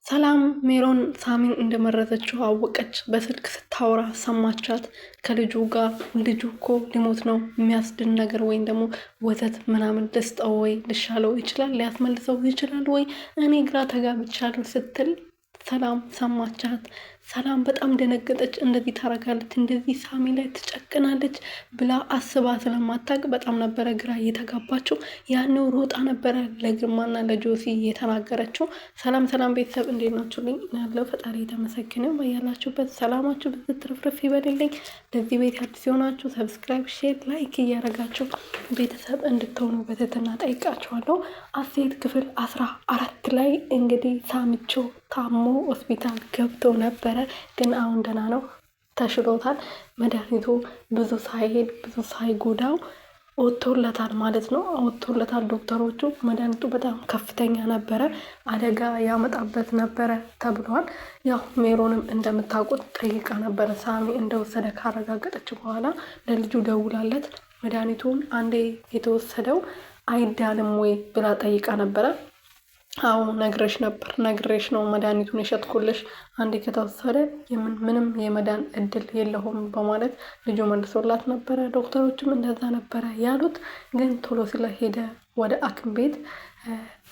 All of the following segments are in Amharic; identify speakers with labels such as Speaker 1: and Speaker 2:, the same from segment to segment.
Speaker 1: ሰላም ሜሮን ሳሚን እንደመረዘችው አወቀች። በስልክ ስታወራ ሰማቻት ከልጁ ጋር። ልጁ እኮ ሊሞት ነው፣ የሚያስድን ነገር ወይም ደግሞ ወተት ምናምን ልስጠው ወይ ልሻለው ይችላል፣ ሊያስመልሰው ይችላል ወይ እኔ ግራ ተጋብቻለሁ ስትል ሰላም ሰማቻት። ሰላም በጣም ደነገጠች። እንደዚህ ታረጋለች፣ እንደዚህ ሳሚ ላይ ትጨቅናለች ብላ አስባ ስለማታውቅ በጣም ነበረ ግራ እየተጋባችው። ያኔው ሮጣ ነበረ ለግርማና ለጆሲ የተናገረችው። ሰላም ሰላም ቤተሰብ እንዴት ናችሁልኝ? ያለው ፈጣሪ የተመሰገነው። በያላችሁበት ሰላማችሁ ብትትርፍርፍ ይበልልኝ። ለዚህ ቤት አዲስ የሆናችሁ ሰብስክራይብ፣ ሼር፣ ላይክ እያደረጋችሁ ቤተሰብ እንድትሆኑ በትህትና ጠይቃችኋለሁ። አሴት ክፍል 14 ላይ እንግዲህ ሳሚቾ ታሞ ሆስፒታል ገብቶ ነበረ። ግን አሁን ደህና ነው፣ ተሽሎታል። መድኃኒቱ ብዙ ሳይሄድ ብዙ ሳይጎዳው ወጥቶለታል ማለት ነው። ወጥቶለታል። ዶክተሮቹ መድኃኒቱ በጣም ከፍተኛ ነበረ፣ አደጋ ያመጣበት ነበረ ተብሏል። ያው ሜሮንም እንደምታውቁት ጠይቃ ነበረ። ሳሚ እንደወሰደ ካረጋገጠች በኋላ ለልጁ ደውላለት መድኃኒቱን አንዴ የተወሰደው አይዳልም ወይ ብላ ጠይቃ ነበረ። አዎ ነግሬሽ ነው መድኃኒቱን የሸጥኩልሽ፣ አንዴ ከተወሰደ ምንም የመዳን እድል የለውም በማለት ልጁ መልሶላት ነበረ። ዶክተሮችም እንደዛ ነበረ ያሉት። ግን ቶሎ ስለሄደ ወደ ሐኪም ቤት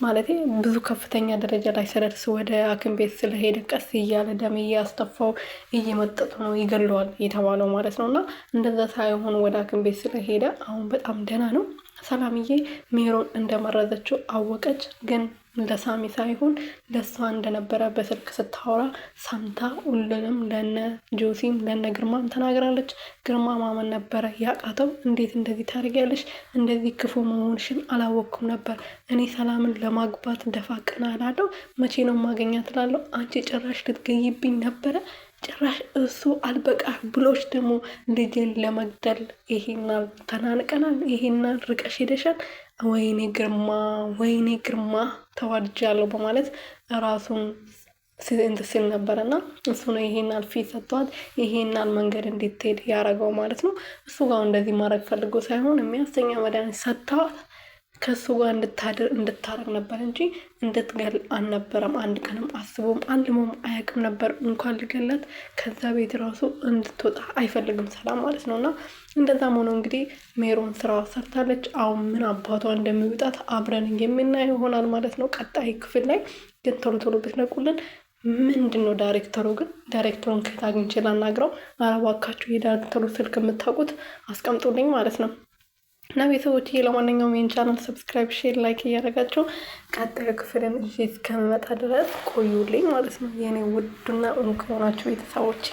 Speaker 1: ማለት ብዙ ከፍተኛ ደረጃ ላይ ስለደርስ ወደ ሐኪም ቤት ስለሄደ ቀስ እያለ ደም እያስተፋው እየመጠጡ ነው ይገለዋል የተባለው ማለት ነው። እና እንደዛ ሳይሆን ወደ ሐኪም ቤት ስለሄደ አሁን በጣም ደህና ነው። ሰላምዬ ሜሮን እንደመረዘችው አወቀች። ግን ለሳሚ ሳይሆን ለሷ እንደነበረ በስልክ ስታወራ ሰምታ ሁሉንም ለነ ጆሲም ለነ ግርማም ተናግራለች። ግርማ ማመን ነበረ ያቃተው። እንዴት እንደዚህ ታደርጊያለሽ? እንደዚህ ክፉ መሆንሽን አላወቅኩም ነበር። እኔ ሰላምን ለማግባት ደፋ ቀና እላለሁ፣ መቼ ነው ማገኛት እላለሁ። አንቺ ጭራሽ ልትገይብኝ ነበረ። ጭራሽ እሱ አልበቃ ብሎች ደግሞ ልጅን ለመግደል ይሄናል ተናንቀናል፣ ይሄናል ርቀሽ ሄደሻል። ወይኔ ግርማ ተዋድጃለሁ በማለት ራሱን እንትን ሲል ነበረና እሱ ነው ይሄናል ፊት ሰጥቷት ይሄናል መንገድ እንድትሄድ ያደረገው ማለት ነው። እሱ ጋር እንደዚህ ማድረግ ፈልጎ ሳይሆን የሚያስተኛ መድኃኒት ሰጥቷት ከሱ ጋር እንድታረግ ነበር እንጂ እንድትገል አልነበረም። አንድ ቀንም አስቦም አልሞም አያውቅም ነበር። እንኳን ሊገላት ከዛ ቤት ራሱ እንድትወጣ አይፈልግም ሰላም ማለት ነው። እና እንደዛም ሆኖ እንግዲህ ሜሮን ስራዋ ሰርታለች። አሁን ምን አባቷ እንደሚወጣት አብረን የምናየው ይሆናል ማለት ነው ቀጣይ ክፍል ላይ። ግን ቶሎ ቶሎ ብትነቁልን። ምንድን ነው ዳይሬክተሩን ከየት አግኝቼ ላናግረው? ኧረ እባካችሁ የዳይሬክተሩ ስልክ የምታውቁት አስቀምጡልኝ ማለት ነው። እና ቤተሰቦች ለማንኛውም ይህን ቻናል ሰብስክራይብ፣ ሼር፣ ላይክ እያደረጋችሁ ቀጣዩ ክፍልን እስከምመጣ ድረስ ቆዩልኝ ማለት ነው የኔ ውዱና እንቁ የሆናችሁ ቤተሰቦች።